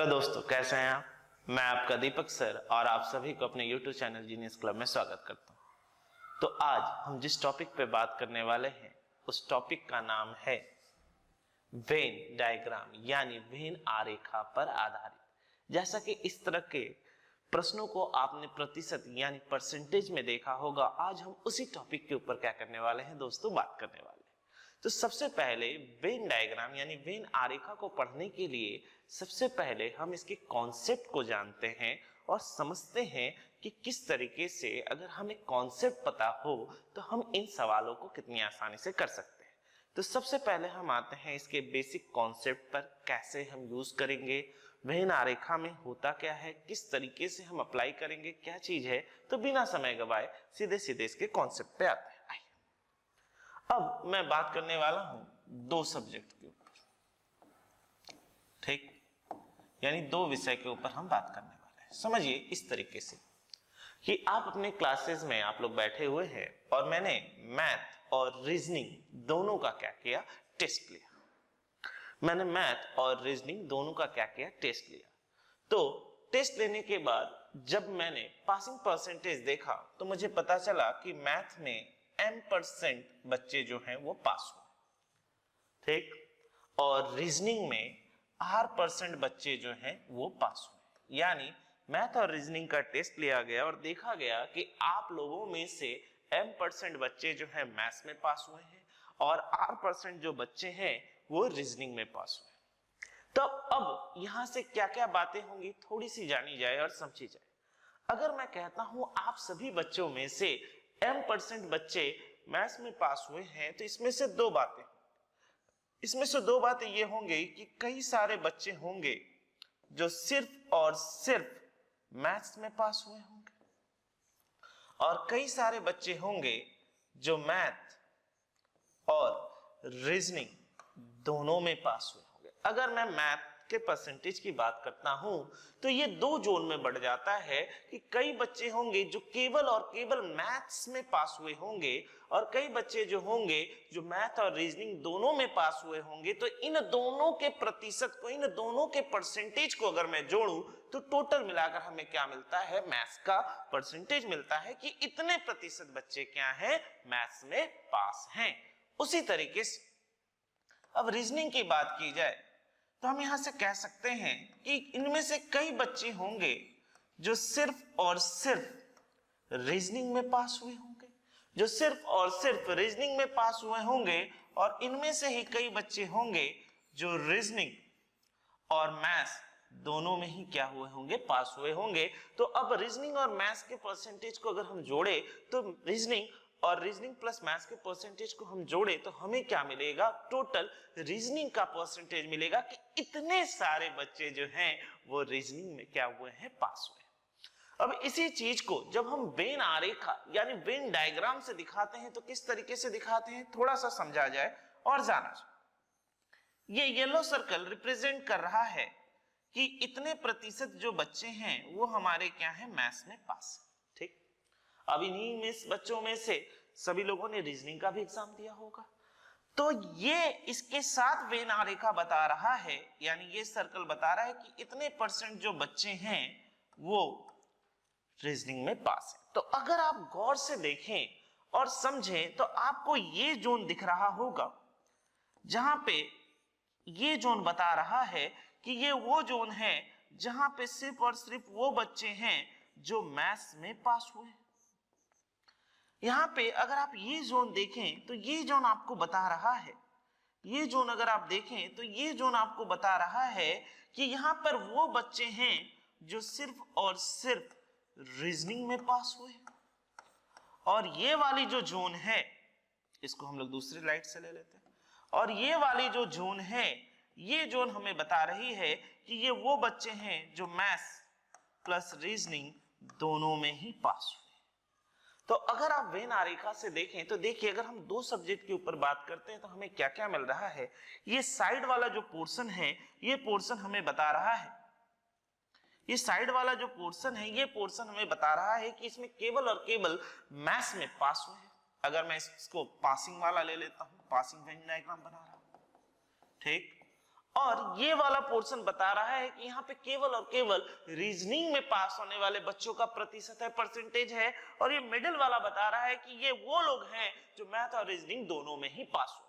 दोस्तों, कैसे हैं आप। मैं आपका दीपक सर और आप सभी को अपने YouTube चैनल जीनियस क्लब में स्वागत करता हूं। तो आज हम जिस टॉपिक पे बात करने वाले हैं उस टॉपिक का नाम है वेन डायग्राम यानी वेन आरेखा पर आधारित। जैसा कि इस तरह के प्रश्नों को आपने प्रतिशत यानी परसेंटेज में देखा होगा, आज हम उसी टॉपिक के ऊपर क्या करने वाले हैं दोस्तों, बात करने वाले हैं। तो सबसे पहले वेन डायग्राम यानी वेन आरेखा को पढ़ने के लिए सबसे पहले हम इसके कॉन्सेप्ट को जानते हैं और समझते हैं कि किस तरीके से अगर हमें कॉन्सेप्ट पता हो तो हम इन सवालों को कितनी आसानी से कर सकते हैं। तो सबसे पहले हम आते हैं इसके बेसिक कॉन्सेप्ट पर, कैसे हम यूज करेंगे, वेन आरेखा में होता क्या है, किस तरीके से हम अप्लाई करेंगे, क्या चीज है। तो बिना समय गवाए सीधे सीधे इसके कॉन्सेप्ट पे आते हैं। अब मैं बात करने वाला हूं दो सब्जेक्ट के ऊपर, ठीक, यानी दो विषय के ऊपर हम बात करने वाले हैं। समझिए इस तरीके से कि आप अपने क्लासेस में आप लोग बैठे हुए हैं और मैंने मैथ और रीजनिंग दोनों का क्या किया, टेस्ट लिया। मैंने मैथ और रीजनिंग दोनों का क्या किया, टेस्ट लिया। तो टेस्ट लेने के बाद जब मैंने पासिंग परसेंटेज देखा तो मुझे पता चला कि मैथ में M% बच्चे जो हैं वो पास हुए, ठीक, और रीजनिंग में R% बच्चे जो हैं वो पास हुए। यानी मैथ और रीजनिंग का टेस्ट लिया गया और देखा गया कि आप लोगों में से M% बच्चे जो हैं मैथ्स में पास हुए हैं और R% जो बच्चे हैं वो रीजनिंग में पास हुए। तो अब यहां से क्या क्या बातें होंगी थोड़ी सी जानी जाए और समझी जाए। अगर मैं कहता हूं आप सभी बच्चों में से M% बच्चे मैथ्स में पास हुए हैं तो इसमें से दो बातें ये होंगी कि कई सारे बच्चे होंगे जो सिर्फ और सिर्फ मैथ्स में पास हुए होंगे और कई सारे बच्चे होंगे जो मैथ और रीजनिंग दोनों में पास हुए होंगे। अगर मैं मैथ के परसेंटेज की बात करता हूं तो ये दो जोन में बढ़ जाता है कि कई बच्चे होंगे जो केवल और केवल मैथ्स में पास हुए होंगे और कई बच्चे जो होंगे जो मैथ और रीजनिंग दोनों में पास हुए होंगे। तो इन दोनों के प्रतिशत को, इन दोनों के परसेंटेज को अगर मैं जोड़ूं तो टोटल मिलाकर हमें क्या मिलता है, मैथ्स का परसेंटेज मिलता है कि इतने प्रतिशत बच्चे क्या हैं, मैथ्स में पास हैं। उसी तरीके से अब रीजनिंग की बात की जाए तो हम यहां से कह सकते हैं कि इनमें से कई बच्चे होंगे जो सिर्फ और सिर्फ रीजनिंग में पास हुए होंगे, जो सिर्फ और सिर्फ रीजनिंग में पास हुए होंगे और इनमें से ही कई बच्चे होंगे जो रीजनिंग और मैथ्स दोनों में ही क्या हुए होंगे, पास हुए होंगे। तो अब रीजनिंग और मैथ्स के परसेंटेज को अगर हम जोड़े तो रीजनिंग प्लस मैथ्स के परसेंटेज को हम जोड़े तो हमें क्या मिलेगा, टोटल रीजनिंग का परसेंटेज मिलेगा कि इतने सारे बच्चे जो हैं वो रीजनिंग में क्या हुए हैं, पास हुए हैं। अब इसी चीज को जब हम वेन आरेखा यानी वेन डायग्राम से दिखाते हैं तो किस तरीके से दिखाते हैं, थोड़ा सा समझा जाए और जाना जाए। ये येलो सर्कल रिप्रेजेंट कर रहा है कि इतने प्रतिशत जो बच्चे हैं वो हमारे क्या है, मैथ्स में पास, ठीक। अब इन्हीं में बच्चों में से सभी लोगों ने रीजनिंग का भी एग्जाम दिया होगा, तो ये इसके साथ वेन आरेखा बता रहा है, यानी ये सर्कल बता रहा है कि इतने परसेंट जो बच्चे हैं वो रीजनिंग में पास है। तो अगर आप गौर से देखें और समझें तो आपको ये जोन दिख रहा होगा जहां पे ये जोन बता रहा है कि ये वो जोन है जहां पे सिर्फ और सिर्फ वो बच्चे हैं जो मैथ्स में पास हुए। यहां पे अगर आप ये जोन देखें तो ये जोन आपको बता रहा है, ये जोन अगर आप देखें तो ये जोन आपको बता रहा है कि यहां पर वो बच्चे हैं जो सिर्फ और सिर्फ रीजनिंग में पास हुए। और ये वाली जो जोन है इसको हम लोग दूसरी लाइट से ले लेते हैं, और ये वाली जो जोन है ये जोन हमें बता रही है कि ये वो बच्चे हैं जो मैथ्स प्लस रीजनिंग दोनों में ही पास हुए। तो अगर आप वेन आरेखा से देखें तो देखिए, अगर हम दो सब्जेक्ट के ऊपर बात करते हैं तो हमें क्या क्या मिल रहा है। ये साइड वाला जो पोर्शन है ये पोर्शन हमें बता रहा है, ये साइड वाला जो पोर्शन है ये पोर्शन हमें बता रहा है कि इसमें केवल और केवल मैथ्स में पास हुए हैं। अगर मैं इसको पासिंग वाला ले लेता हूं, पासिंग वेन डायग्राम बना रहा हूं, ठीक, और ये वाला पोर्शन बता रहा है कि यहाँ पे केवल और केवल रीजनिंग में पास होने वाले बच्चों का प्रतिशत है, परसेंटेज है, और ये मिडिल वाला बता रहा है कि ये वो लोग हैं जो मैथ और रीजनिंग दोनों में ही पास हुए।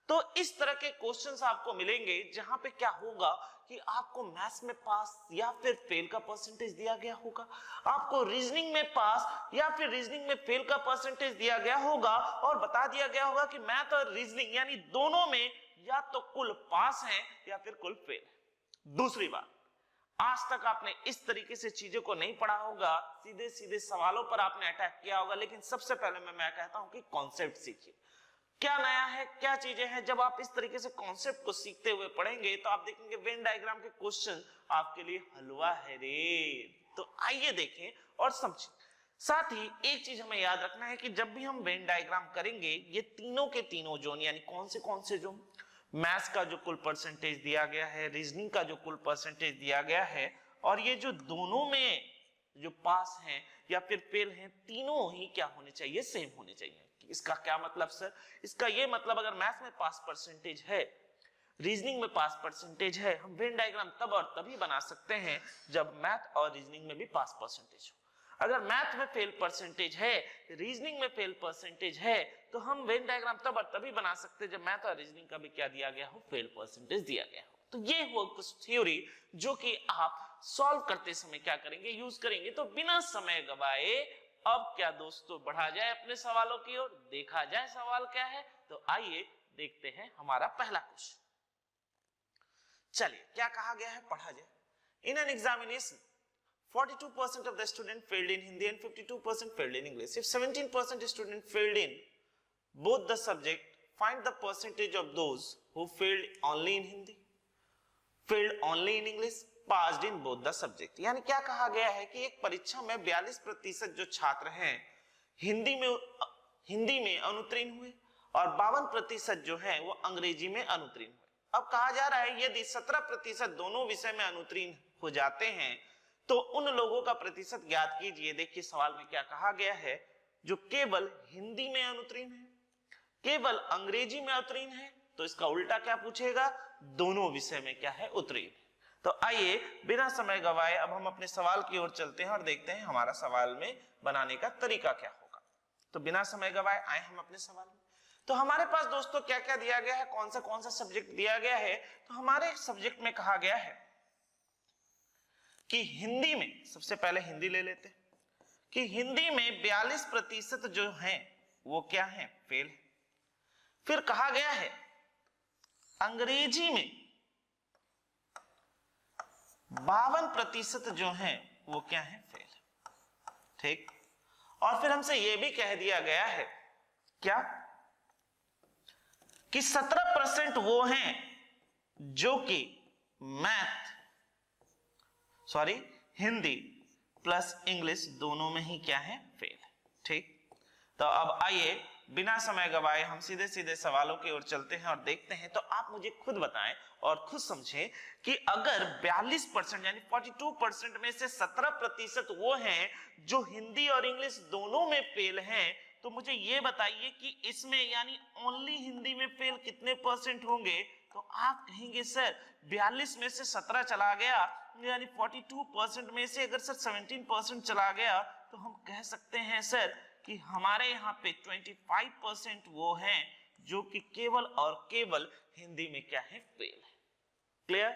तो इस तरह के क्वेश्चंस आपको मिलेंगे जहां पे क्या होगा कि आपको मैथ्स में पास या फिर फेल का परसेंटेज दिया गया होगा, आपको रीजनिंग में पास या फिर रीजनिंग में फेल का परसेंटेज दिया गया होगा, और बता दिया गया होगा कि मैथ और रीजनिंग यानी दोनों में या तो कुल पास है या फिर कुल फेल है। दूसरी बात, आज तक आपने इस तरीके से चीजों को नहीं पढ़ा होगा, सीधे सीधे सवालों पर आपने अटैक किया होगा, लेकिन सबसे पहले मैं कहता हूं कि कॉन्सेप्ट सीखिए। क्या नया है, क्या चीजें हैं, जब आप इस तरीके से कॉन्सेप्ट को सीखते हुए पढ़ेंगे तो आप देखेंगे वेन डायग्राम के क्वेश्चन आपके लिए हलवा है रे। तो आइए देखें और समझें। साथ ही एक चीज हमें याद रखना है कि जब भी हम वेन डायग्राम करेंगे, ये तीनों के तीनों जोन यानी कौन से जोन, मैथ्स का जो कुल परसेंटेज दिया गया है, रीजनिंग का जो कुल परसेंटेज दिया गया है, और ये जो दोनों में जो पास हैं या फिर फेल हैं, तीनों ही क्या होने चाहिए, सेम होने चाहिए। इसका क्या मतलब सर? इसका ये मतलब अगर मैथ्स में पास परसेंटेज है, रीजनिंग में पास परसेंटेज है, हम वेन डायग्राम तब और तभी बना सकते हैं जब मैथ और रीजनिंग में भी पास परसेंटेज हो। अगर मैथ में फेल परसेंटेज है, रीजनिंग में फेल परसेंटेज है, तो हम वेन डायग्राम तब और तभी बना सकते हैं जब मैथ और रीजनिंग का भी क्या दिया गया हो, फेल परसेंटेज दिया गया हो। तो ये हुआ कुछ थ्योरी जो कि आप सॉल्व करते समय क्या करेंगे, यूज करेंगे। तो बिना समय गवाए अब क्या दोस्तों बढ़ा जाए अपने सवालों की ओर, देखा जाए सवाल क्या है। तो आइए देखते हैं हमारा पहला क्वेश्चन। चलिए क्या कहा गया है, पढ़ा जाए। In an examination 42% of the student failed in Hindi and 52% failed in English. If 17% student failed in both the subject, find the percentage of those who failed only in Hindi, failed only in English, passed in both the subject. यानी क्या कहा गया है कि एक परीक्षा में 42% जो छात्र हैं हिंदी में अनुत्तीर्ण हुए और 52% जो है वो अंग्रेजी में अनुत्तीर्ण हुए। अब कहा जा रहा है यदि 17% दोनों विषय में अनुत्तीर्ण हो जाते हैं तो उन लोगों का प्रतिशत ज्ञात कीजिए। देखिए सवाल में क्या कहा गया है, जो केवल हिंदी में अनुत्तीर्ण है, केवल अंग्रेजी में उत्तीर्ण है, तो इसका उल्टा क्या पूछेगा, दोनों विषय में क्या है, उत्तीर्ण। तो आइए बिना समय गवाए अब हम अपने सवाल की ओर चलते हैं और देखते हैं हमारा सवाल में बनाने का तरीका क्या होगा। तो बिना समय गवाए आए हम अपने सवाल में। तो हमारे पास दोस्तों क्या क्या दिया गया है, कौन सा सब्जेक्ट दिया गया है। तो हमारे सब्जेक्ट में कहा गया है कि हिंदी में, सबसे पहले हिंदी ले लेते हैं, कि हिंदी में 42% जो है वो क्या है, फेल है। फिर कहा गया है अंग्रेजी में 52% जो है वो क्या है, फेल। ठीक, और फिर हमसे ये भी कह दिया गया है क्या कि 17% वो हैं जो कि हिंदी प्लस इंग्लिश दोनों में ही क्या है, फेल। ठीक, तो अब आइए बिना समय गवाए हम सीधे सीधे सवालों की ओर चलते हैं और देखते हैं। तो आप मुझे खुद बताएं और खुद समझें कि अगर 42% यानी 42% में से 17% वो हैं जो हिंदी और इंग्लिश दोनों में फेल हैं, तो मुझे ये बताइए कि इसमें यानी ओनली हिंदी में फेल कितने परसेंट होंगे। तो आप कहेंगे सर 42 में से 17 चला गया, यानी 42% में से अगर सर 17% चला गया, तो हम कह सकते हैं सर कि हमारे यहाँ पे 25% वो हैं जो कि केवल और केवल हिंदी में क्या है, फेल है। क्लियर?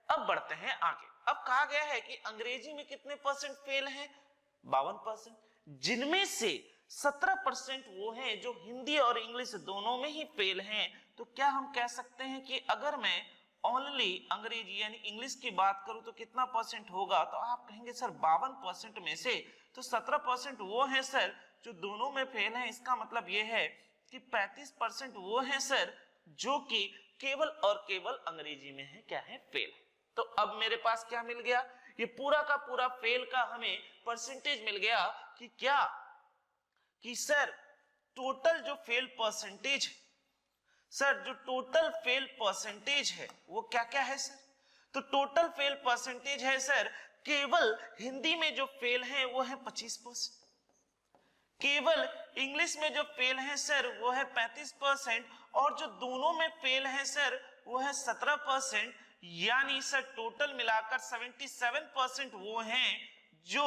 अब बढ़ते हैं आगे। अब कहा गया है कि अंग्रेजी में कितने परसेंट फेल हैं, 52%, जिनमें से 17% वो हैं जो हिंदी और इंग्लिश दोनों में ही फेल हैं। तो क्या हम कह सकते हैं कि अगर मैं ओनली अंग्रेजी यानी इंग्लिश की बात करूं तो कितना परसेंट होगा। तो आप कहेंगे सर 52% में से तो 17% वो हैं सर जो दोनों में फेल हैं। इसका मतलब ये है कि 35% वो हैं सर जो कि केवल और केवल अंग्रेजी में है क्या है, फेल। तो अब मेरे पास क्या मिल गया, ये पूरा का पूरा फेल का हमें परसेंटेज मिल गया कि क्या कि सर टोटल जो फेल परसेंटेज है, सर जो टोटल फेल परसेंटेज है वो क्या क्या है सर। तो टोटल फेल परसेंटेज है सर, केवल हिंदी में जो फेल है वो है 25%, केवल इंग्लिश में जो फेल है सर वो है 35%, और जो दोनों में फेल है सर वो है 17%, यानी सर टोटल मिलाकर 77% वो हैं जो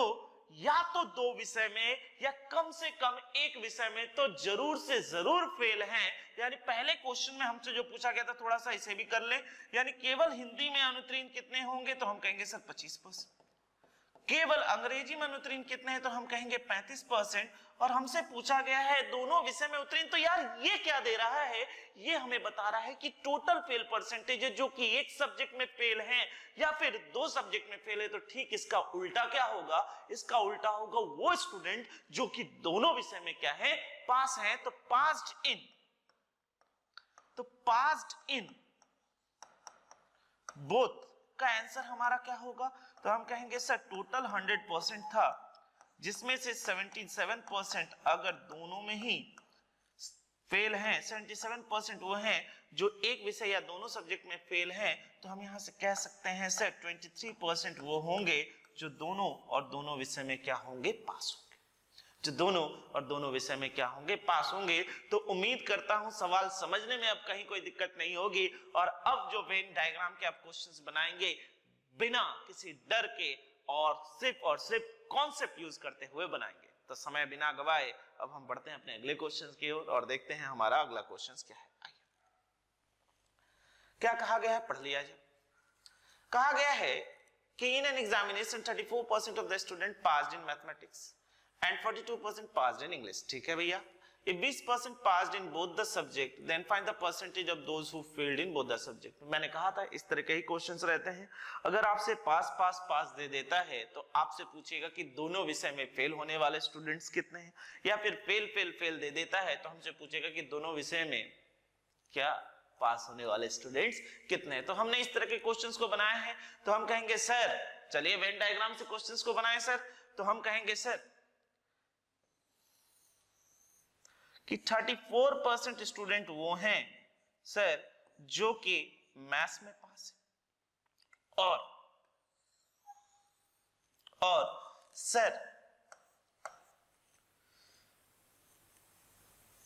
या तो दो विषय में या कम से कम एक विषय में तो जरूर से जरूर फेल हैं। यानी पहले क्वेश्चन में हमसे जो पूछा गया था थोड़ा सा इसे भी कर ले, यानी केवल हिंदी में अनुत्तीर्ण कितने होंगे तो हम कहेंगे सर 25%, केवल अंग्रेजी में अनुत्तीर्ण कितने हैं तो हम कहेंगे 35%, और हमसे पूछा गया है दोनों विषय में उत्तीर्ण, तो यार ये क्या दे रहा है, ये हमें बता रहा है कि टोटल फेल परसेंटेज है जो कि एक सब्जेक्ट में फेल है या फिर दो सब्जेक्ट में फेल है। तो ठीक इसका उल्टा क्या होगा, इसका उल्टा होगा वो स्टूडेंट जो कि दोनों विषय में क्या है, पास है। तो पास्ड इन बोथ का आंसर हमारा क्या होगा, तो हम कहेंगे सर टोटल 100% था जिसमें से 77% अगर दोनों में ही फेल हैं, 77% वो हैं जो एक विषय या दोनों सब्जेक्ट में फेल हैं, तो हम यहां से कह सकते हैं सर 23% वो होंगे जो दोनों और दोनों विषय में क्या होंगे, पास होंगे, जो दोनों और दोनों विषय में क्या होंगे, पास होंगे। तो उम्मीद करता हूं सवाल समझने में अब कहीं कोई दिक्कत नहीं होगी, और अब जो वेन डायग्राम के आप क्वेश्चंस बनाएंगे बिना किसी डर के और सिर्फ कॉन्सेप्ट यूज करते हुए बनाएंगे। तो समय बिना गवाए अब हम बढ़ते हैं अपने अगले क्वेश्चन की ओर और देखते हैं हमारा अगला क्वेश्चन क्या है। आइए, क्या कहा गया है, पढ़ लिया जाए। कहा गया है कि in an examination 34% of the student passed in mathematics and 42% passed in English। ठीक है भैया, if 20% passed in both the subject then find the percentage of those who failed in both the subject। मैंने कहा था इस तरह के ही questions रहते हैं, अगर आपसे पास दे देता है तो आपसे पूछेगा कि दोनों विषय में फेल होने वाले स्टूडेंट्स कितने हैं, या फिर फेल दे देता है तो हमसे पूछेगा कि दोनों विषय में क्या पास होने वाले स्टूडेंट्स कितने हैं। तो हमने इस तरह के क्वेश्चंस को बनाया है, तो हम कहेंगे सर चलिए वेन डायग्राम से क्वेश्चंस को बनाए सर, तो हम कहेंगे सर कि 34% स्टूडेंट वो हैं सर जो कि मैथ्स में पास है, और सर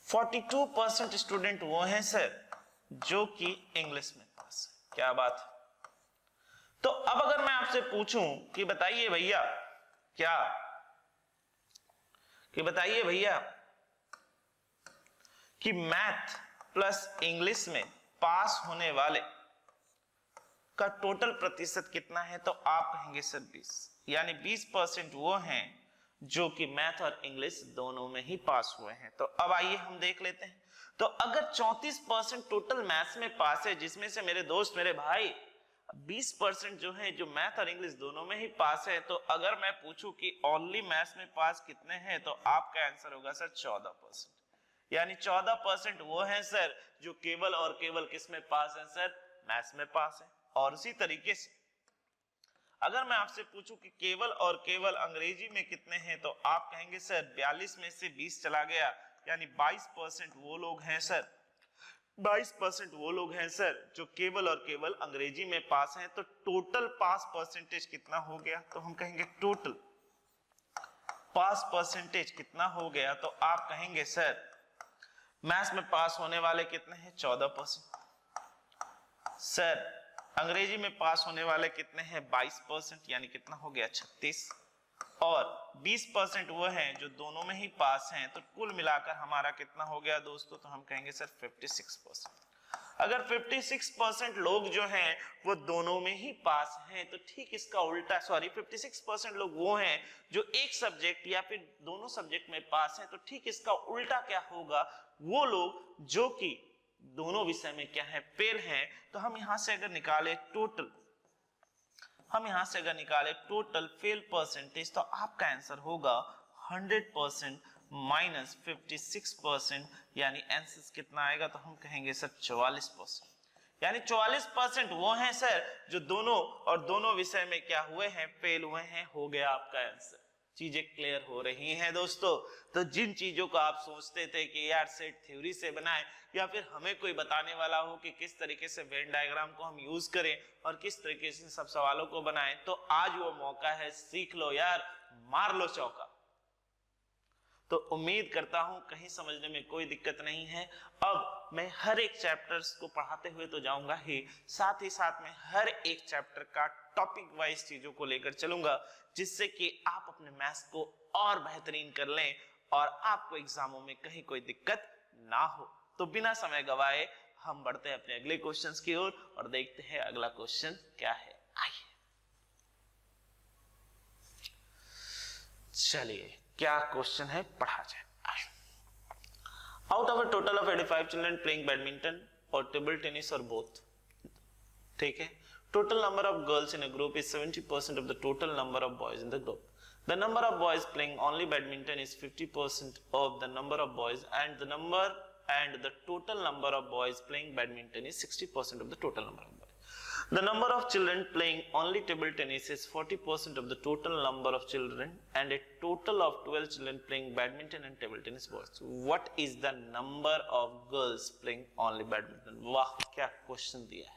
42% स्टूडेंट वो हैं सर जो कि इंग्लिश में पास है। क्या बात है। तो अब अगर मैं आपसे पूछूं कि बताइए भैया कि मैथ प्लस इंग्लिश में पास होने वाले का टोटल प्रतिशत कितना है, तो आप कहेंगे सर 20, यानी 20% वो हैं जो कि मैथ और इंग्लिश दोनों में ही पास हुए हैं। तो अब आइए हम देख लेते हैं। तो अगर 34% टोटल मैथ्स में पास है, जिसमें से मेरे दोस्त मेरे भाई 20% जो है जो मैथ और इंग्लिश दोनों में ही पास है, तो अगर मैं पूछूं कि ओनली मैथ्स में पास कितने हैं, तो आपका आंसर होगा सर 14%, यानी 14% वो हैं सर जो केवल और केवल किस में पास हैं सर, मैथ्स में पास है। और उसी तरीके से अगर मैं आपसे पूछूं कि केवल और केवल अंग्रेजी में कितने हैं, तो आप कहेंगे सर 42 में से 20 चला गया, यानी 22% वो लोग हैं सर, 22% वो लोग हैं सर जो केवल और केवल अंग्रेजी में पास हैं। तो टोटल पास परसेंटेज कितना हो गया, तो हम कहेंगे टोटल पास परसेंटेज कितना हो गया, तो आप कहेंगे सर मैथ्स में पास होने वाले कितने हैं, 14%, सर अंग्रेजी में पास होने वाले कितने हैं, 22%, यानी कितना हो गया 36, और 20% वो हैं जो दोनों में ही पास हैं। तो कुल मिलाकर हमारा कितना हो गया दोस्तों, तो हम कहेंगे सर 56%। अगर 56% लोग जो हैं वो दोनों में ही पास हैं, तो ठीक इसका उल्टा 56% लोग वो हैं जो एक सब्जेक्ट या फिर दोनों सब्जेक्ट में पास हैं, तो ठीक इसका उल्टा क्या होगा, वो लोग जो कि दोनों विषय में क्या है, फेल हैं। तो हम यहां से अगर निकाले टोटल फेल परसेंटेज, तो आपका आंसर होगा 100% माइनस 56%, यानी आंसर कितना आएगा, तो हम कहेंगे सर 44%, यानी 44% वो हैं सर जो दोनों विषय में क्या हुए हैं, फेल हुए हैं। हो गया आपका आंसर। चीजें क्लियर हो रही हैं दोस्तों। तो जिन चीजों को आप सोचते थे कि यार सेट थ्योरी से बनाएं, या फिर हमें कोई बताने वाला हो कि किस तरीके से वेन डायग्राम को हम यूज करें और किस तरीके से सब सवालों को बनाएं, तो आज वो मौका है, सीख लो यार, मार लो चौका। तो उम्मीद करता हूं कहीं समझने में कोई दिक्कत नहीं है। अब मैं हर एक चैप्टर्स को पढ़ाते हुए तो जाऊंगा ही, साथ में हर एक चैप्टर का टॉपिक वाइज चीजों को लेकर चलूंगा, जिससे कि आप अपने मैथ्स को और बेहतरीन कर लें और आपको एग्जामों में कहीं कोई दिक्कत ना हो। तो बिना समय गवाए हम बढ़ते हैं अपने अगले क्वेश्चंस की ओर और देखते हैं अगला क्वेश्चन क्या है। आइए चलिए क्या क्वेश्चन है पढ़ा जाए। Out of a total of 85 children playing badminton और टेबल टेनिस और बोथ, ठीक है, total number of girls in a group is 70% of the total number of boys in the group. The number of boys playing only badminton is 50% of the number of boys, and the total number of boys playing badminton is 60% of the total number of boys. The number of children playing only table tennis is 40% of the total number of children, and a total of 12 children playing badminton and table tennis boys. What is the number of girls playing only badminton? वाह क्या question दिया है,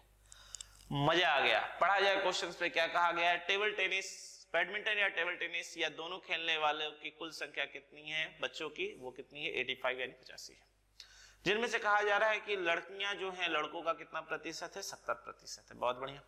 मजा आ गया। पढ़ा जाए questions पे। क्या कहा गया है, टेबल टेनिस, बैडमिंटन या टेबल टेनिस या दोनों खेलने वालों की कुल संख्या कितनी है बच्चों की, वो कितनी है 85 यानी 85 है, जिनमें से कहा जा रहा है कि लड़कियां जो हैं लड़कों का कितना प्रतिशत है 70% है। बहुत बढ़िया।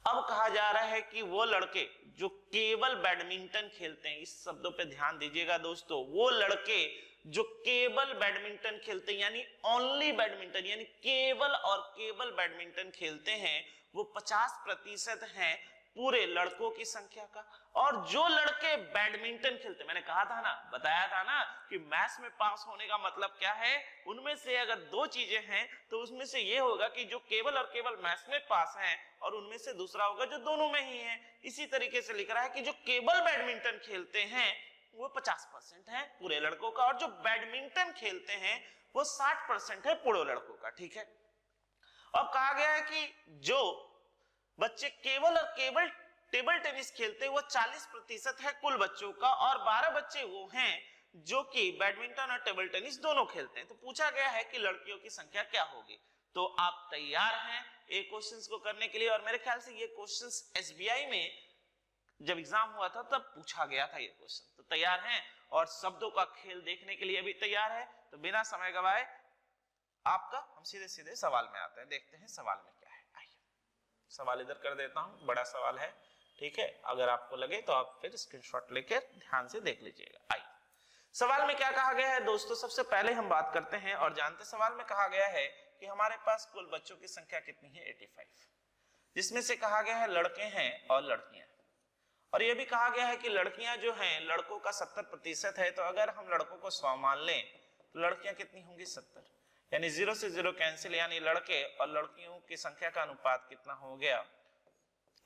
अब कहा जा रहा है कि वो लड़के जो केवल बैडमिंटन खेलते हैं, इस शब्दों पे ध्यान दीजिएगा दोस्तों, वो लड़के जो केवल बैडमिंटन खेलते हैं यानी ओनली बैडमिंटन यानी केवल और केवल बैडमिंटन खेलते हैं, वो 50% हैं पूरे लड़कों की संख्या का। और जो लड़के बैडमिंटन खेलते, मैंने कहा था ना, बताया था ना कि मैथ्स में पास होने का मतलब क्या है, उनमें से अगर दो चीजें हैं तो उसमें से ये होगा कि जो केवल और केवल मैथ्स में पास हैं, और उनमें से दूसरा होगा जो दोनों में ही है। इसी तरीके से लिख रहा है कि जो केवल बैडमिंटन खेलते हैं वो 50% है पूरे लड़कों का, और जो बैडमिंटन खेलते हैं वो 60% है पूरे लड़कों का, ठीक है। अब कहा गया है कि जो बच्चे केवल और केवल टेबल टेनिस खेलते हैं वो 40% है कुल बच्चों का, और 12 बच्चे वो हैं जो कि बैडमिंटन और टेबल टेनिस दोनों खेलते हैं। तो पूछा गया है कि लड़कियों की संख्या क्या होगी। तो आप तैयार हैं ये क्वेश्चंस को करने के लिए, और मेरे ख्याल से ये क्वेश्चंस एसबीआई में जब एग्जाम हुआ था तब पूछा गया था ये क्वेश्चन। तो तैयार हैं और शब्दों का खेल देखने के लिए भी तैयार है। तो बिना समय गवाए आपका हम सीधे सवाल में आते हैं, देखते हैं सवाल में क्या है। आइए सवाल इधर कर देता हूं, बड़ा सवाल है, ठीक है। अगर आपको लगे तो आप फिर स्क्रीनशॉट लेकर ध्यान से देख लीजिएगा। आइए सवाल में क्या कहा गया है दोस्तों, सबसे पहले हम बात करते हैं और जानते। सवाल में कहा गया है कि हमारे पास कुल बच्चों की संख्या कितनी है 85, जिसमें से कहा गया है लड़के हैं और लड़कियां, और यह भी कहा गया है कि लड़कियां जो हैं लड़कों का 70% है। तो अगर हम लड़कों को 100 मान लें तो लड़कियां कितनी होंगी 70, यानी 0 से 0 कैंसिल, यानी लड़के और लड़कियों की संख्या का अनुपात कितना हो गया,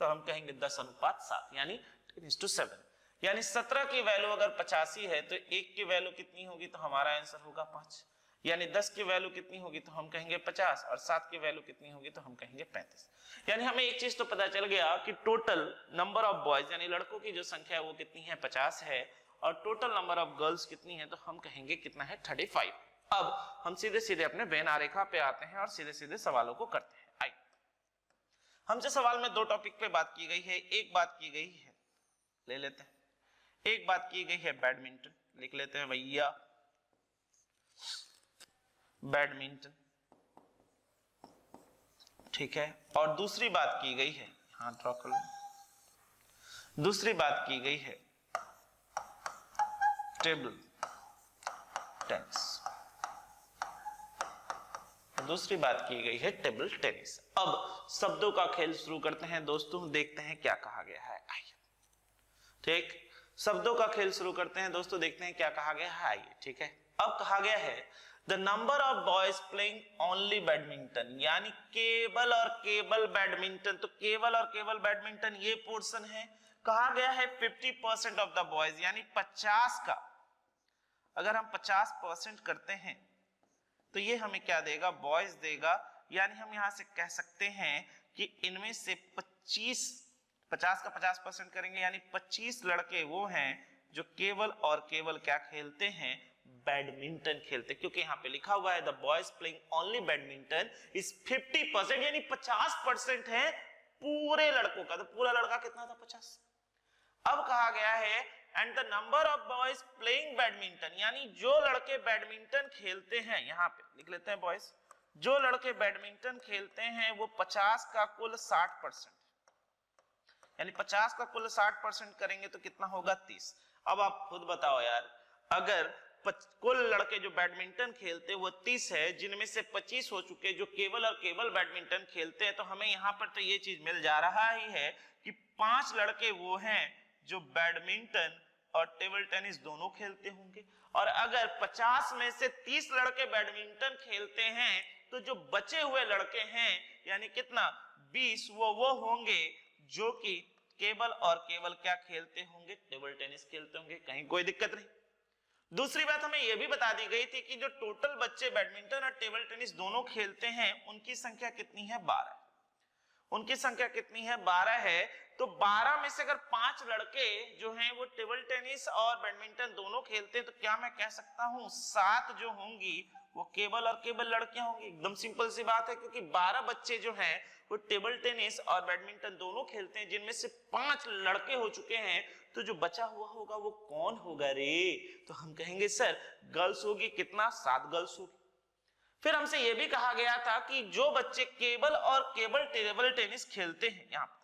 तो हम कहेंगे 10:7 यानी 10:7, यानी 17 की वैल्यू अगर 85 है तो 1 की वैल्यू कितनी होगी, तो हमारा आंसर होगा 5, यानी 10 की वैल्यू कितनी होगी तो हम कहेंगे 50, और 7 की वैल्यू कितनी होगी तो हम कहेंगे 35। यानी हमें एक चीज तो पता चल गया कि टोटल नंबर ऑफ बॉयज यानी लड़कों की जो संख्या है वो कितनी है 50 है, और टोटल नंबर ऑफ गर्ल्स कितनी है तो हम कहेंगे कितना है 35। अब हम सीधे अपने वेन आरेखा पे आते हैं और सीधे सवालों को करते हैं। आइए हमसे सवाल में 2 टॉपिक पे बात की गई है। एक बात की गई है, ले लेते हैं, एक बात की गई है बैडमिंटन, लिख लेते हैं भैया बैडमिंटन, ठीक है। और दूसरी बात की गई है, यहां ड्रॉ कर लो, दूसरी बात की गई है टेबल टेनिस, दूसरी बात की गई है टेबल टेनिस। अब शब्दों का खेल शुरू करते हैं दोस्तों, देखते हैं क्या कहा गया है। आइए ठीक, शब्दों का खेल शुरू करते हैं दोस्तों, देखते हैं क्या कहा गया है। आइए ठीक है। अब कहा गया है the number of boys playing only badminton, यानी केवल और केवल बैडमिंटन। तो केवल और केवल बैडमिंटन ये पोर्शन है। कहा गया है 50% ऑफ द बॉयज, यानी 50 का अगर हम 50% करते हैं तो ये हमें क्या देगा, बॉयज देगा। यानी हम यहां से कह सकते हैं कि इनमें से 50 का 50% करेंगे, यानी 25 लड़के वो हैं जो केवल और केवल क्या खेलते हैं, बैडमिंटन खेलते। क्योंकि यहाँ पे लिखा हुआ है the boys playing only badminton is 50%, यानी 50% है पूरे लड़कों का। तो पूरा लड़का कितना था 50। अब कहा गया है and the number of boys playing badminton, यानी जो लड़के बैडमिंटन खेलते हैं, यहां पे लिख लेते हैं बॉयज, जो लड़के बैडमिंटन खेलते हैं वो 50 का कुल 60%, यानी 50 का कुल 60% करेंगे तो कितना होगा 30। अब आप खुद बताओ यार, अगर कुल लड़के जो बैडमिंटन खेलते हैं वो 30 है, जिनमें से 25 हो चुके जो केवल और केवल बैडमिंटन खेलते हैं, तो हमें यहाँ पर तो ये चीज मिल जा रहा ही है कि 5 लड़के वो हैं जो बैडमिंटन और टेबल टेनिस दोनों खेलते होंगे। और अगर 50 में से 30 लड़के बैडमिंटन खेलते हैं तो जो बचे हुए लड़के हैं यानी कितना 20, वो होंगे जो कि केवल और केवल क्या खेलते होंगे, टेबल टेनिस खेलते होंगे। कहीं कोई दिक्कत नहीं। दूसरी बात हमें यह भी बता दी गई थी कि जो टोटल बच्चे बैडमिंटन और टेबल टेनिस दोनों खेलते हैं उनकी संख्या कितनी है, 12। उनकी संख्या कितनी है, 12 है। तो 12 में से अगर 5 लड़के जो हैं वो टेबल टेनिस और बैडमिंटन दोनों खेलते हैं तो क्या मैं कह सकता हूं 7 जो होंगी वो केवल और केवल लड़कियां होंगी। एकदम सिंपल सी बात है, क्योंकि 12 बच्चे जो हैं वो टेबल टेनिस और बैडमिंटन दोनों खेलते हैं, जिनमें से 5 लड़के हो चुके हैं, तो जो बचा हुआ होगा वो कौन होगा रे? तो हम कहेंगे सर गर्ल्स होगी। कितना, 7 गर्ल्स होगी। फिर हमसे यह भी कहा गया था कि जो बच्चे केवल और केवल टेबल टेनिस खेलते हैं, यहाँ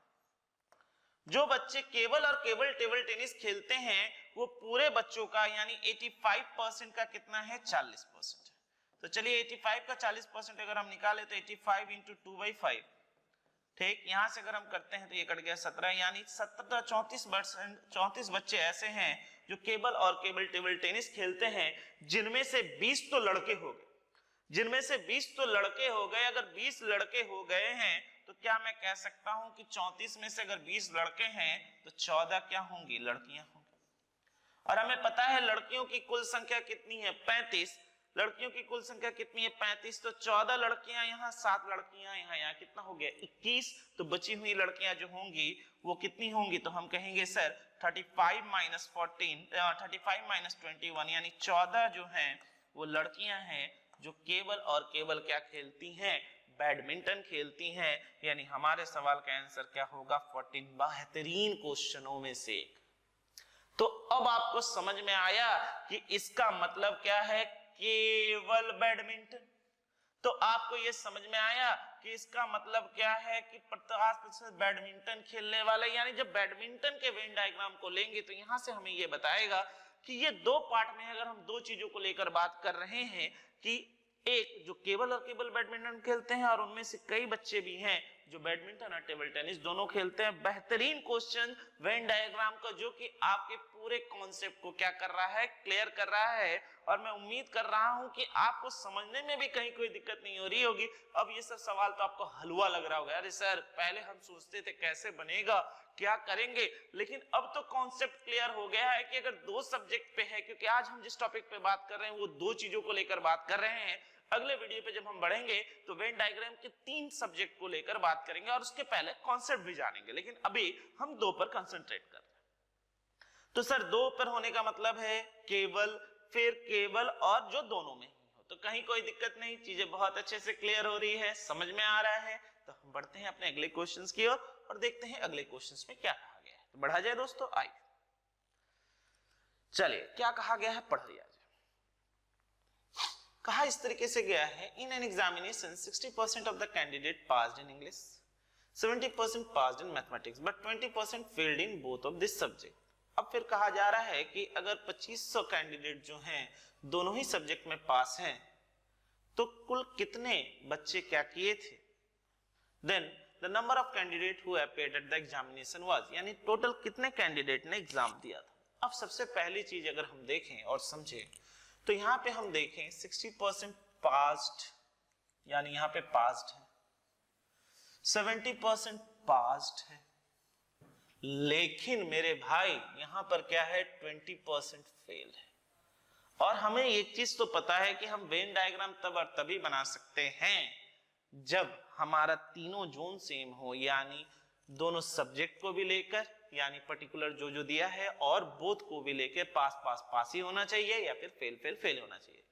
जो बच्चे केवल और केवल टेबल टेनिस खेलते हैं वो पूरे बच्चों का यानी 85% का कितना है, 40% है। तो चलिए 85 का 40% अगर हम निकाले तो 85 इंटू 2/5, ठीक, यहां से अगर हम करते हैं तो ये कट गया 17, यानी 34% बच्चे ऐसे हैं जो केवल और केवल टेबल टेनिस खेलते हैं, जिनमें से 20 तो लड़के हो गए। जिनमें से 20 तो लड़के हो गए। अगर 20 लड़के हो गए हैं तो क्या मैं कह सकता हूं कि 34 में से अगर 20 लड़के हैं तो 14 क्या होंगी, लड़कियां होंगी। और हमें पता है लड़कियों की कुल संख्या कितनी है, 35। लड़कियों की कुल संख्या कितनी है, 35। तो 14 लड़कियां यहाँ, 7 लड़कियां यहाँ कितना हो गया, 21। तो बची हुई लड़कियां जो होंगी वो कितनी होंगी, तो हम कहेंगे सर 35 माइनस 21 यानी 14 जो है वो लड़कियां हैं जो केवल और केवल क्या खेलती हैं, बैडमिंटन खेलती हैं। यानी हमारे सवाल का आंसर क्या होगा, 14। बेहतरीन क्वेश्चनों में से एक। तो अब आपको समझ में आया कि इसका मतलब क्या है, केवल बैडमिंटन। तो आपको यह समझ में आया कि इसका मतलब क्या है कि 50% बैडमिंटन खेलने वाले। यानी जब बैडमिंटन के वेन डायग्राम को लेंगे तो यहां से हमें यह बताएगा कि ये 2 पार्ट में अगर हम 2 चीजों को लेकर बात कर रहे हैं कि एक जो केवल और केवल बैडमिंटन खेलते हैं और उनमें से कई बच्चे भी हैं जो बैडमिंटन और टेबल टेनिस दोनों खेलते हैं। बेहतरीन क्वेश्चन वेन डायग्राम का, जो कि आपके पूरे कॉन्सेप्ट को क्या कर रहा है, क्लियर कर रहा है। और मैं उम्मीद कर रहा हूं कि आपको समझने में भी कहीं कोई दिक्कत नहीं हो रही होगी। अब ये सब सवाल तो आपको हलवा लग रहा होगा, अरे सर पहले हम सोचते थे कैसे बनेगा, क्या करेंगे, लेकिन अब तो कॉन्सेप्ट क्लियर हो गया है कि अगर 2 सब्जेक्ट पे है, क्योंकि आज हम जिस टॉपिक पे बात कर रहे हैं वो 2 चीजों को लेकर बात कर रहे हैं। अगले वीडियो पे जब हम बढ़ेंगे तो वेन डायग्राम के 3 सब्जेक्ट को लेकर बात करेंगे और उसके पहले कॉन्सेप्ट भी जानेंगे, लेकिन अभी हम 2 पर कंसंट्रेट कर रहे हैं। तो सर 2 पर होने का मतलब है केवल, फिर केवल और जो दोनों में ही हो। तो कहीं कोई दिक्कत नहीं, चीजें बहुत अच्छे से क्लियर हो रही है, समझ में आ रहा है। तो हम बढ़ते हैं अपने अगले क्वेश्चंस की ओर और देखते हैं अगले क्वेश्चंस में क्या कहा गया है। तो बढ़ा जाए दोस्तों, आइए चलिए क्या कहा गया है, पढ़ लिया जाए। कहा इस तरीके से गया है, in an examination 60% of the candidate passed in English, 70% passed in mathematics but 20% failed in both of this subject. अब फिर कहा जा रहा है कि अगर 2500 कैंडिडेट जो हैं दोनों ही सब्जेक्ट में पास हैं तो कुल कितने बच्चे क्या किए थे, then the number of candidate who appeared at the examination was, यानी टोटल कितने कैंडिडेट ने एग्जाम दिया था। अब सबसे पहली चीज अगर हम देखें और समझें तो यहां पे हम देखें 60% पास्ड, यानी यहां पे पास्ड है, 70% पास्ड है, लेकिन मेरे भाई यहां पर क्या है, 20% फेल है। और हमें एक चीज तो पता है कि हम वेन डायग्राम तब और तभी बना सकते हैं जब हमारा तीनों जोन सेम हो, यानी दोनों सब्जेक्ट को भी लेकर, यानी पर्टिकुलर जो दिया है, और बोथ को भी लेकर पास पास पास ही होना चाहिए या फिर फेल फेल फेल होना चाहिए।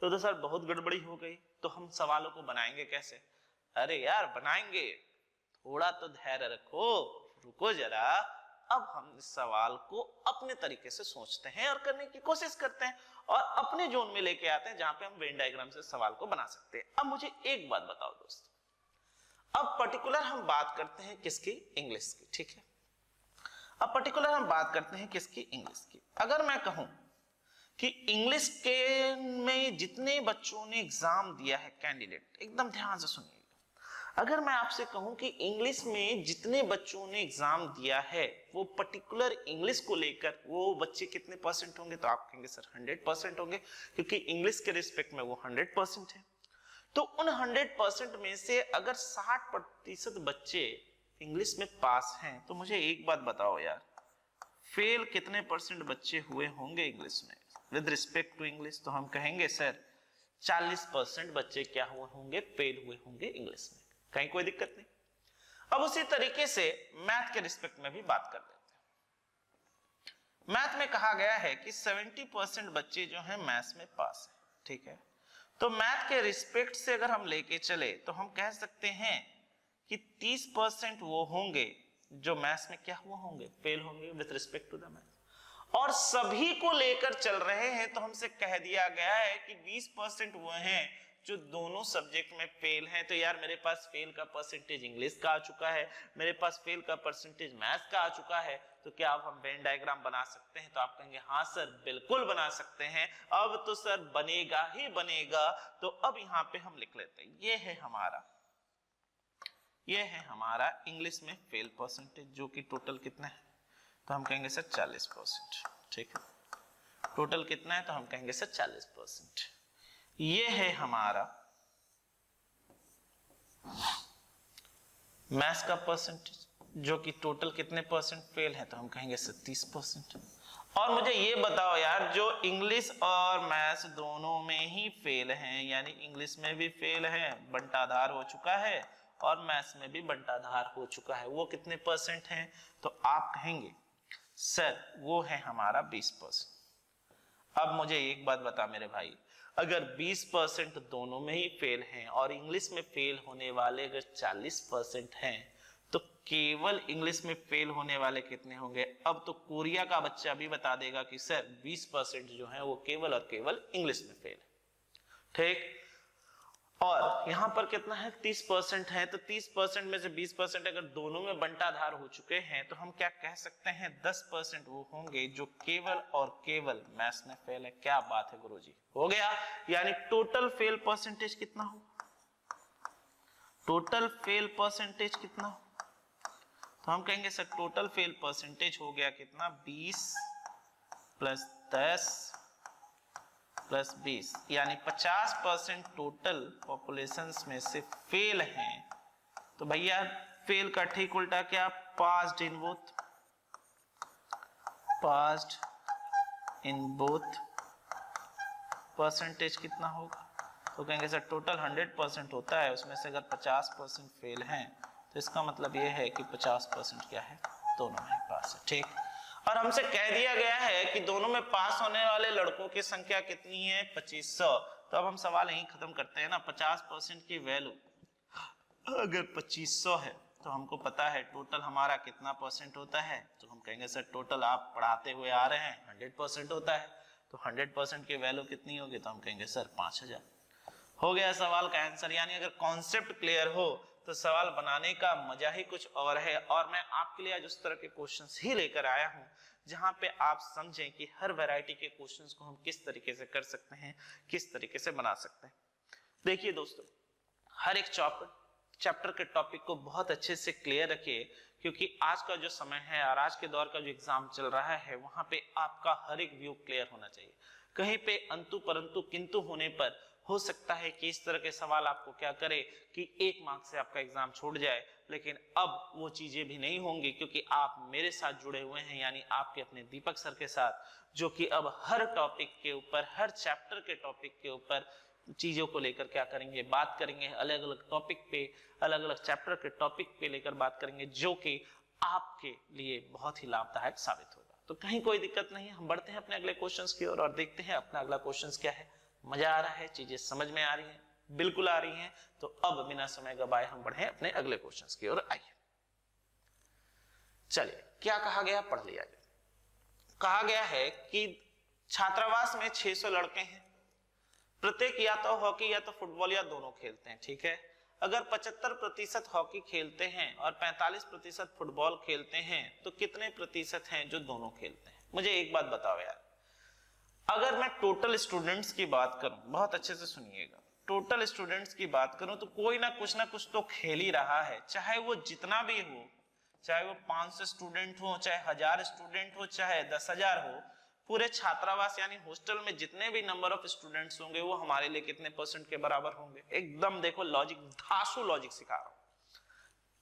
तो सर बहुत गड़बड़ी हो गई, तो हम सवालों को बनाएंगे कैसे? अरे यार बनाएंगे, थोड़ा तो धैर्य रखो, रुको जरा, अब हम इस सवाल को अपने तरीके से सोचते हैं और करने की कोशिश करते हैं और अपने जोन में लेके आते हैं जहां पे हम वेन डायग्राम से सवाल को बना सकते हैं। अब मुझे एक बात बताओ दोस्तों, अब पर्टिकुलर हम बात करते हैं किसकी? इंग्लिश की, ठीक है। अब पर्टिकुलर हम बात करते हैं किसकी? इंग्लिश की। अगर मैं कहूं कि इंग्लिश के में जितने बच्चों ने एग्जाम दिया है कैंडिडेट, एकदम ध्यान से सुनिएगा, अगर मैं आपसे कहूं कि इंग्लिश में जितने बच्चों ने एग्जाम दिया है वो पर्टिकुलर इंग्लिश को लेकर वो बच्चे कितने परसेंट होंगे, तो आप कहेंगे सर 100% होंगे, क्योंकि इंग्लिश के रिस्पेक्ट में वो 100% है। तो उन 100% में से अगर 60% बच्चे इंग्लिश में पास हैं, तो मुझे एक बात बताओ यार, फेल कितने परसेंट बच्चे हुए होंगे इंग्लिश में विद रिस्पेक्ट टू इंग्लिश? तो हम कहेंगे सर 40% बच्चे क्या हुए होंगे? फेल हुए होंगे इंग्लिश में। कहीं कोई दिक्कत नहीं। अब उसी तरीके से मैथ के रिस्पेक्ट में भी बात कर लेते हैं। मैथ में कहा गया है कि 70% बच्चे जो हैं मैथ्स में पास है, ठीक है। तो मैथ के रिस्पेक्ट से अगर हम लेके चले तो हम कह सकते हैं कि 30% वो होंगे जो मैथ्स में क्या हुआ होंगे? फेल होंगे with respect to the math. और सभी को लेकर चल रहे हैं तो हमसे कह दिया गया है कि 20% वो हैं जो दोनों सब्जेक्ट में फेल हैं। तो यार मेरे पास फेल का परसेंटेज इंग्लिश का आ चुका है, मेरे पास फेल का परसेंटेज मैथ्स का आ चुका है, तो क्या अब हम वेन डायग्राम बना सकते हैं? तो आप कहेंगे हाँ सर बिल्कुल बना सकते हैं, अब तो सर बनेगा ही बनेगा। तो अब यहाँ पे हम लिख लेते हैं, ये है हमारा इंग्लिश में फेल परसेंटेज, जो कि टोटल कितना है? तो हम कहेंगे सर 40%, ठीक है। टोटल कितना है? तो हम कहेंगे सर 40%। ये है हमारा मैथ्स का परसेंटेज, जो कि टोटल कितने परसेंट फेल है? तो हम कहेंगे सर 30%। और मुझे ये बताओ यार, जो इंग्लिश और मैथ्स दोनों में ही फेल हैं, यानी इंग्लिश में भी फेल है, बंटाधार हो चुका है, और मैथ्स में भी बंटाधार हो चुका है, वो कितने परसेंट हैं? तो आप कहेंगे सर वो है हमारा 20%। अब मुझे एक बात बता मेरे भाई, अगर 20% दोनों में ही फेल हैं और इंग्लिश में फेल होने वाले अगर 40% हैं, तो केवल इंग्लिश में फेल होने वाले कितने होंगे? अब तो कोरिया का बच्चा भी बता देगा कि सर 20% जो है वो केवल और केवल इंग्लिश में फेल है, ठीक। और यहां पर कितना है? 30% है। तो 30% में से 20% अगर दोनों में बंटाधार हो चुके हैं, तो हम क्या कह सकते हैं? 10% वो होंगे जो केवल और केवल मैथ्स में फेल है। क्या बात है गुरुजी, हो गया। यानी टोटल फेल परसेंटेज कितना हो? टोटल फेल परसेंटेज कितना हो? तो हम कहेंगे सर टोटल फेल परसेंटेज हो गया कितना? 20 + 10 + 20, यानी 50% टोटल पॉपुलेशन में से फेल हैं। तो भैया फेल का ठीक उल्टा क्या? पास्ड इन बोथ परसेंटेज कितना होगा? तो कहेंगे सर टोटल 100% होता है, उसमें से अगर 50% फेल हैं, तो इसका मतलब यह है कि 50% क्या है? दोनों में पास है, ठीक। और हमसे कह दिया गया है कि दोनों में पास होने वाले लड़कों की संख्या कितनी है? 2500। तो अब हम सवाल यहीं खत्म करते हैं ना। 50% की वैल्यू अगर 2500 है, तो हमको पता है टोटल हमारा कितना परसेंट होता है? तो हम कहेंगे सर टोटल आप पढ़ाते हुए आ रहे हैं 100% होता है। तो 100% की वैल्यू कितनी होगी? तो हम कहेंगे सर 5000। हो गया सवाल का आंसर। यानी अगर कॉन्सेप्ट क्लियर हो तो सवाल बनाने का मजा ही कुछ और है। और मैं आपके लिए आज उस तरह के क्वेश्चंस ही लेकर आया हूं जहां पे आप समझें कि हर वैरायटी के क्वेश्चंस को हम किस तरीके से कर सकते हैं, किस तरीके से बना सकते हैं। देखिए दोस्तों, हर एक चैप्टर के टॉपिक को बहुत अच्छे से क्लियर रखिए, क्योंकि आज का जो समय है और आज के दौर का जो एग्जाम चल रहा है, वहां पे आपका हर एक व्यू क्लियर होना चाहिए। कहीं पे अंतु परंतु किंतु होने पर हो सकता है कि इस तरह के सवाल आपको क्या करे कि 1 मार्क से आपका एग्जाम छूट जाए। लेकिन अब वो चीजें भी नहीं होंगी, क्योंकि आप मेरे साथ जुड़े हुए हैं, यानी आपके अपने दीपक सर के साथ, जो कि अब हर टॉपिक के ऊपर, हर चैप्टर के टॉपिक के ऊपर चीजों को लेकर क्या करेंगे? बात करेंगे। अलग अलग टॉपिक पे, अलग अलग चैप्टर के टॉपिक पे लेकर बात करेंगे, जो कि आपके लिए बहुत ही लाभदायक साबित होगा। तो कहीं कोई दिक्कत नहीं है। हम बढ़ते हैं अपने अगले क्वेश्चंस की ओर और देखते हैं अपना अगला क्वेश्चंस क्या है। मजा आ रहा है? चीजें समझ में आ रही हैं? बिल्कुल आ रही हैं। तो अब बिना समय गवाए हम बढ़े अपने अगले क्वेश्चंस की ओर। आइए, चलिए क्या कहा गया पढ़ लिया जाए। कहा गया है कि छात्रावास में 600 लड़के हैं, प्रत्येक या तो हॉकी या तो फुटबॉल या दोनों खेलते हैं, ठीक है। अगर 75% हॉकी खेलते हैं और 45% फुटबॉल खेलते हैं तो कितने प्रतिशत हैं जो दोनों खेलते हैं? मुझे एक बात बताओ यार, अगर मैं टोटल स्टूडेंट्स की बात करूं, बहुत अच्छे से सुनिएगा, टोटल स्टूडेंट्स की बात करूं तो कोई ना कुछ तो खेल ही रहा है, चाहे वो जितना भी हो, चाहे वो 500 स्टूडेंट हो, चाहे 1000 स्टूडेंट हो, चाहे 10,000 हो, पूरे छात्रावास यानी हॉस्टल में जितने भी नंबर ऑफ स्टूडेंट्स होंगे वो हमारे लिए कितने परसेंट के बराबर होंगे? एकदम देखो लॉजिक, धांसू लॉजिक सिखा रहा हूं,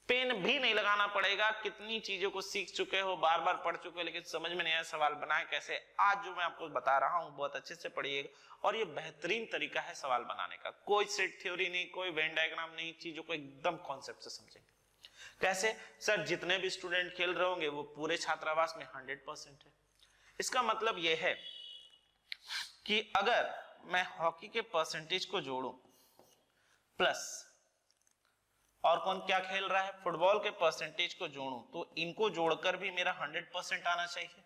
पेन भी नहीं लगाना पड़ेगा। कितनी चीजों को सीख चुके हो, बार बार पढ़ चुके हो, लेकिन समझ में नहीं आया सवाल बनाए कैसे। आज जो मैं आपको बता रहा हूं बहुत अच्छे से पढ़िएगा, और ये बेहतरीन तरीका है सवाल बनाने का, कोई सेट थ्योरी नहीं, कोई वेन डायग्राम नहीं, चीजों को एकदम कॉन्सेप्ट से समझेंगे। कैसे सर? जितने भी स्टूडेंट खेल रहे होंगे वो पूरे छात्रावास में 100% है। इसका मतलब यह है कि अगर मैं हॉकी के परसेंटेज को जोड़ूं प्लस और कौन क्या खेल रहा है, फुटबॉल के परसेंटेज को जोड़ूं, तो इनको जोड़कर भी मेरा 100% आना चाहिए।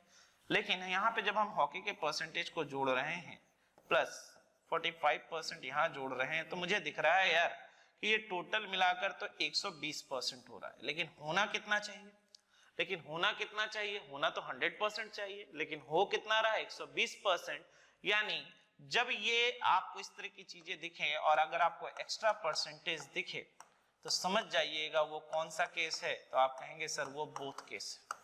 लेकिन यहाँ पे जब हम हॉकी के परसेंटेज को जोड़ रहे हैं प्लस 45% यहाँ जोड़ रहे हैं, तो मुझे दिख रहा है यार कि ये टोटल मिलाकर तो 120% हो रहा है। लेकिन होना कितना चाहिए? होना तो 100% चाहिए, लेकिन हो कितना रहा है? 120%। यानी जब ये आपको इस तरह की चीजें दिखें और अगर आपको एक्स्ट्रा परसेंटेज दिखे तो समझ जाइएगा वो कौन सा केस है। तो आप कहेंगे सर वो बोथ केस है।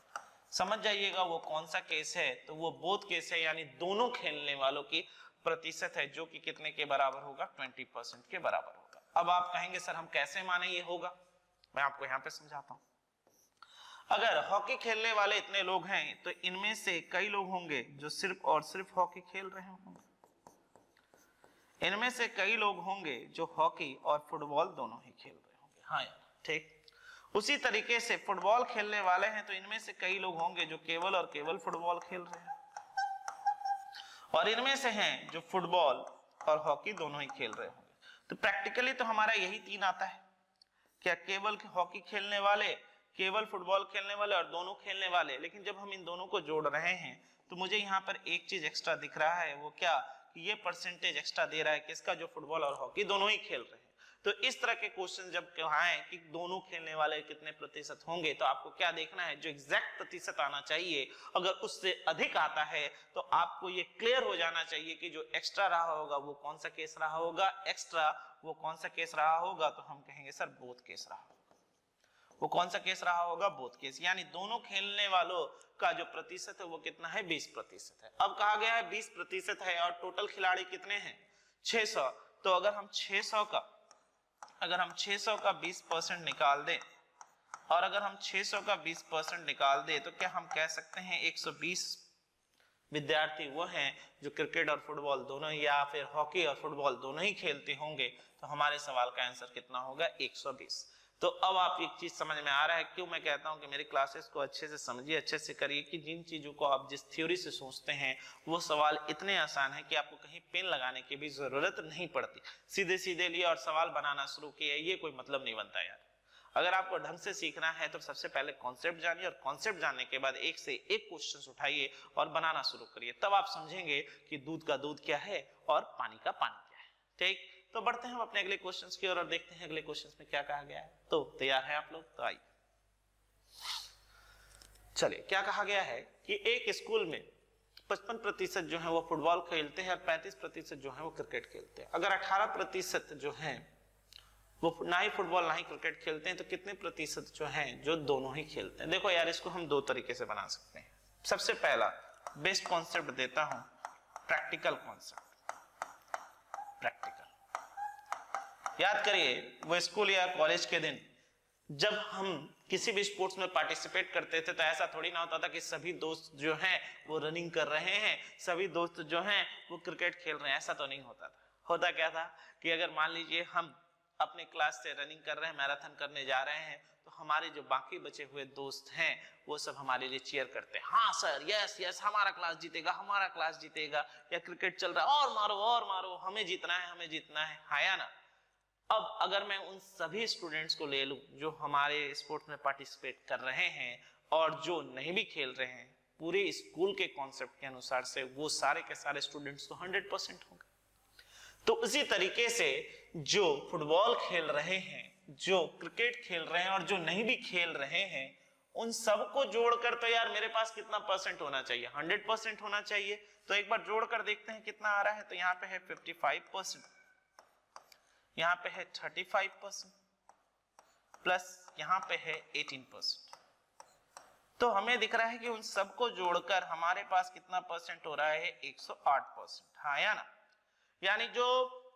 समझ जाइएगा वो कौन सा केस है, तो वो बोथ केस है, यानी दोनों खेलने वालों की प्रतिशत है जो कि कितने के बराबर होगा? 20% के बराबर होगा। अब आप कहेंगे सर हम कैसे माने ये होगा? मैं आपको यहाँ पे समझाता हूँ। अगर हॉकी खेलने वाले इतने लोग हैं तो इनमें से कई लोग होंगे जो सिर्फ और सिर्फ हॉकी खेल रहे होंगे, इनमें से कई लोग होंगे जो हॉकी और फुटबॉल दोनों ही खेल रहे होंगे। हाँ यार ठीक। उसी तरीके से फुटबॉल खेलने वाले हैं तो इनमें से कई लोग होंगे जो केवल और केवल फुटबॉल खेल रहे हैं, और इनमें से हैं जो फुटबॉल और हॉकी दोनों ही खेल रहे होंगे। तो प्रैक्टिकली तो हमारा यही तीन आता है, क्या केवल हॉकी खेलने वाले, केवल फुटबॉल खेलने वाले और दोनों खेलने वाले। लेकिन जब हम इन दोनों को जोड़ रहे हैं तो मुझे यहाँ पर एक चीज एक्स्ट्रा दिख रहा है, वो क्या? ये परसेंटेज एक्स्ट्रा दे रहा है किसका? जो फुटबॉल और हॉकी दोनों ही खेल रहे हैं। तो इस तरह के क्वेश्चन जब कहें कि दोनों खेलने वाले कितने प्रतिशत होंगे, तो आपको क्या देखना है? जो एग्जैक्ट प्रतिशत आना चाहिए, अगर उससे अधिक आता है तो आपको ये क्लियर हो जाना चाहिए कि जो एक्स्ट्रा रहा होगा वो कौन सा केस रहा होगा? एक्स्ट्रा वो कौन सा केस रहा होगा? तो हम कहेंगे सर बोथ केस रहा होगा। वो कौन सा केस रहा होगा? Both case. यानी दोनों खेलने वालों का जो प्रतिशत है वो कितना है? 20% है। अब कहा गया है 20% है और टोटल खिलाड़ी कितने हैं? 600। तो अगर हम 600 का 20% निकाल दें, और अगर हम 600 का 20% निकाल दें तो क्या हम कह सकते हैं 120 विद्यार्थी वो हैं जो क्रिकेट और फुटबॉल दोनों या फिर हॉकी और फुटबॉल दोनों ही खेलते होंगे? तो हमारे सवाल का आंसर कितना होगा? 120। तो अब आप एक चीज समझ में आ रहा है क्यों मैं कहता हूं कि मेरी क्लासेस को अच्छे से समझिए, अच्छे से करिए, कि जिन चीजों को आप जिस थ्योरी से सोचते हैं वो सवाल इतने आसान है कि आपको कहीं पेन लगाने की भी जरूरत नहीं पड़ती। सीधे सीधे लिए और सवाल बनाना शुरू किए, ये कोई मतलब नहीं बनता यार। अगर आपको ढंग से सीखना है तो सबसे पहले कॉन्सेप्ट जानिए, और कॉन्सेप्ट जानने के बाद एक से एक क्वेश्चन उठाइए और बनाना शुरू करिए, तब आप समझेंगे कि दूध का दूध क्या है और पानी का पानी क्या है। ठीक, तो बढ़ते हैं हम अपने अगले क्वेश्चंस की ओर और देखते हैं अगले क्वेश्चंस में क्या कहा गया है। तो तैयार हैं आप लोग? तो आइए चलिए, क्या कहा गया है कि एक स्कूल में 55% जो है वो फुटबॉल खेलते हैं और 35% जो है वो क्रिकेट खेलते हैं। अगर 18% जो है वो ना ही फुटबॉल ना ही क्रिकेट खेलते हैं, तो कितने प्रतिशत जो हैं जो दोनों ही खेलते हैं? देखो यार, इसको हम दो तरीके से बना सकते हैं। सबसे पहला बेस्ट कॉन्सेप्ट देता हूं, प्रैक्टिकल कॉन्सेप्ट। प्रैक्टिकल याद करिए, वो स्कूल या कॉलेज के दिन जब हम किसी भी स्पोर्ट्स में पार्टिसिपेट करते थे तो ऐसा थोड़ी ना होता था कि सभी दोस्त जो हैं वो रनिंग कर रहे हैं, सभी दोस्त जो हैं वो क्रिकेट खेल रहे हैं। ऐसा तो नहीं होता था। होता क्या था कि अगर मान लीजिए हम अपने क्लास से रनिंग कर रहे हैं, मैराथन करने जा रहे हैं, तो हमारे जो बाकी बचे हुए दोस्त हैं वो सब हमारे लिए चीयर करते हैं। हाँ सर, यस यस, हमारा क्लास जीतेगा, हमारा क्लास जीतेगा। या क्रिकेट चल रहा है, और मारो, हमें जीतना है, हमें जीतना है। हाँ या ना? अब अगर मैं उन सभी स्टूडेंट्स को ले लूं जो हमारे स्पोर्ट्स में पार्टिसिपेट कर रहे हैं और जो नहीं भी खेल रहे हैं, पूरे स्कूल के कॉन्सेप्ट के अनुसार से वो सारे के सारे स्टूडेंट्स तो 100% होंगे। तो उसी तरीके से जो फुटबॉल खेल रहे हैं, जो क्रिकेट खेल रहे हैं और जो नहीं भी खेल रहे हैं, उन सबको जोड़कर तो यार मेरे पास कितना परसेंट होना चाहिए, 100% होना चाहिए। तो एक बार जोड़कर देखते हैं कितना आ रहा है। तो यहाँ पे है 55%, यहाँ पे है 35%, प्लस यहाँ पे है 18%। तो हमें दिख रहा है कि उन सबको जोड़कर हमारे पास कितना परसेंट हो रहा है, 108%। हाँ या ना? यानी जो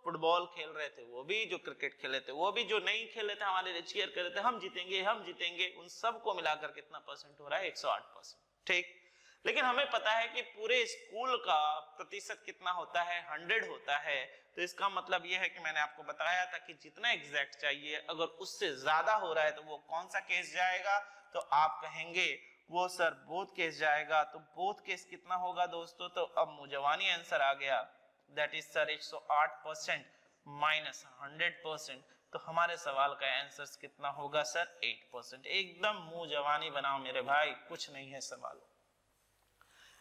फुटबॉल खेल रहे थे वो भी, जो क्रिकेट खेल रहे थे वो भी, जो नहीं खेल रहे थे हमारे लिए चीयर कर रहे थे हम जीतेंगे हम जीतेंगे, उन सबको मिलाकर कितना परसेंट हो रहा है, 108%। ठीक। लेकिन हमें पता है कि पूरे स्कूल का प्रतिशत कितना होता है, 100 होता है। तो इसका मतलब यह है कि मैंने आपको बताया था कि जितना एग्जैक्ट चाहिए, अगर उससे ज्यादा हो रहा है तो वो कौन सा केस जाएगा, तो आप कहेंगे वो सर बोथ केस जाएगा। तो बोथ केस कितना होगा दोस्तों, तो अब मुजवानी आंसर आ गया, दैट इज सर 108% माइनस 100%। तो हमारे सवाल का आंसर कितना होगा सर, 8%। एकदम मुंह जवानी बनाओ मेरे भाई, कुछ नहीं है सवालों,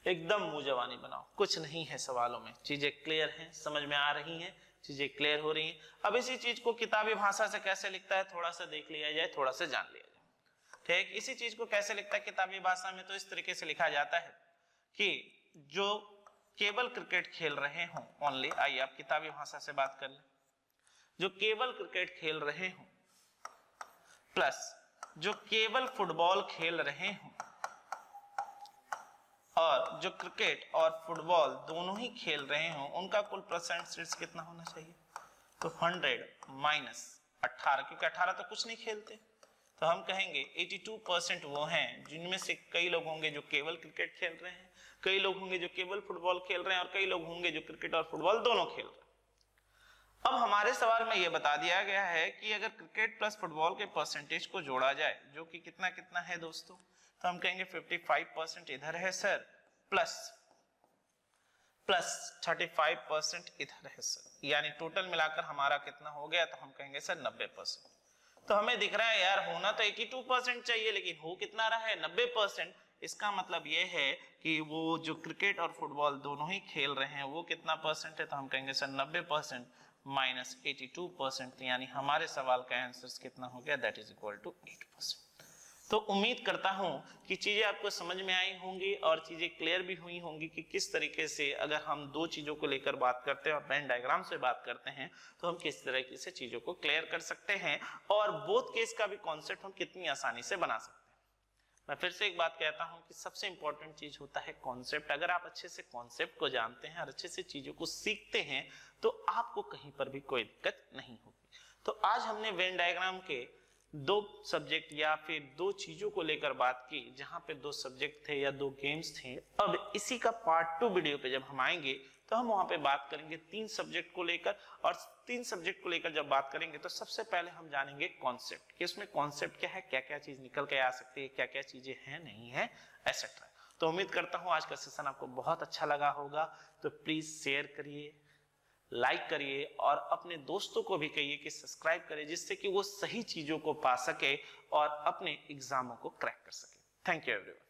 एकदम मुंह जवानी बनाओ, कुछ नहीं है सवालों में। चीजें क्लियर हैं, समझ में आ रही हैं, चीजें क्लियर हो रही हैं। अब इसी चीज को किताबी भाषा से कैसे लिखता है थोड़ा सा देख लिया जाए, थोड़ा सा जान लिया जाए। ठीक, इसी चीज को कैसे लिखता है किताबी भाषा में, तो इस तरीके से लिखा जाता है कि जो केवल क्रिकेट खेल रहे हों ओनली, आइए आप किताबी भाषा से बात कर लें, जो केवल क्रिकेट खेल रहे हों प्लस जो केवल फुटबॉल खेल रहे हों, और जो क्रिकेट और फुटबॉल दोनों ही खेल रहे हों, उनका कुल परसेंटेज कितना होना चाहिए, तो 100 माइनस 18, क्योंकि 18 तो कुछ नहीं खेलते। तो हम कहेंगे 82% वो हैं जिनमें से कई लोग होंगे जो केवल क्रिकेट खेल रहे हैं, कई लोग होंगे जो केवल फुटबॉल खेल रहे हैं, और कई लोग होंगे जो क्रिकेट और फुटबॉल दोनों खेल रहे हैं। अब हमारे सवाल में यह बता दिया गया है कि अगर क्रिकेट प्लस फुटबॉल के परसेंटेज को जोड़ा जाए, जो कि कितना कितना है दोस्तों, तो हम कहेंगे 55% इधर है सर, प्लस 35% इधर है सर, यानी टोटल मिलाकर हमारा कितना हो गया, तो हम कहेंगे सर 90%। तो हमें दिख रहा है यार होना तो 82% चाहिए, लेकिन हो कितना रहा है, 90%। इसका मतलब ये है कि वो जो क्रिकेट और फुटबॉल दोनों ही खेल रहे हैं वो कितना परसेंट है, तो हम कहेंगे सर 90% माइनस 82%, यानी हमारे सवाल का आंसर कितना हो गया, दैट इज इक्वल टू 8%। तो उम्मीद करता हूं कि चीजें आपको समझ में आई होंगी और चीजें क्लियर भी हुई होंगी कि किस तरीके से अगर हम दो चीजों को लेकर बात करते हैं और वेन डायग्राम से बात करते हैं तो हम किस तरीके से चीजों को क्लियर कर सकते हैं, और बोथ केस का भी कॉन्सेप्ट हम कितनी आसानी से बना सकते हैं। मैं फिर से एक बात कहता हूं कि सबसे इंपॉर्टेंट चीज होता है कॉन्सेप्ट। अगर आप अच्छे से कॉन्सेप्ट को जानते हैं और अच्छे से चीजों को सीखते हैं तो आपको कहीं पर भी कोई दिक्कत नहीं होगी। तो आज हमने वेन डायग्राम के दो सब्जेक्ट या फिर दो चीजों को लेकर बात की, जहां पे दो सब्जेक्ट थे या दो गेम्स थे। अब इसी का पार्ट 2 वीडियो पे जब हम आएंगे तो हम वहां पे बात करेंगे 3 सब्जेक्ट को लेकर, और 3 सब्जेक्ट को लेकर जब बात करेंगे तो सबसे पहले हम जानेंगे कॉन्सेप्ट, कि उसमें कॉन्सेप्ट क्या है, क्या क्या चीज निकल के आ सकती है, क्या क्या चीजें हैं नहीं है, एटसेट्रा। तो उम्मीद करता हूं आज का सेशन आपको बहुत अच्छा लगा होगा। तो प्लीज शेयर करिए, लाइक करिए और अपने दोस्तों को भी कहिए कि सब्सक्राइब करें, जिससे कि वो सही चीजों को पा सके और अपने एग्जामों को क्रैक कर सके। Thank you everyone.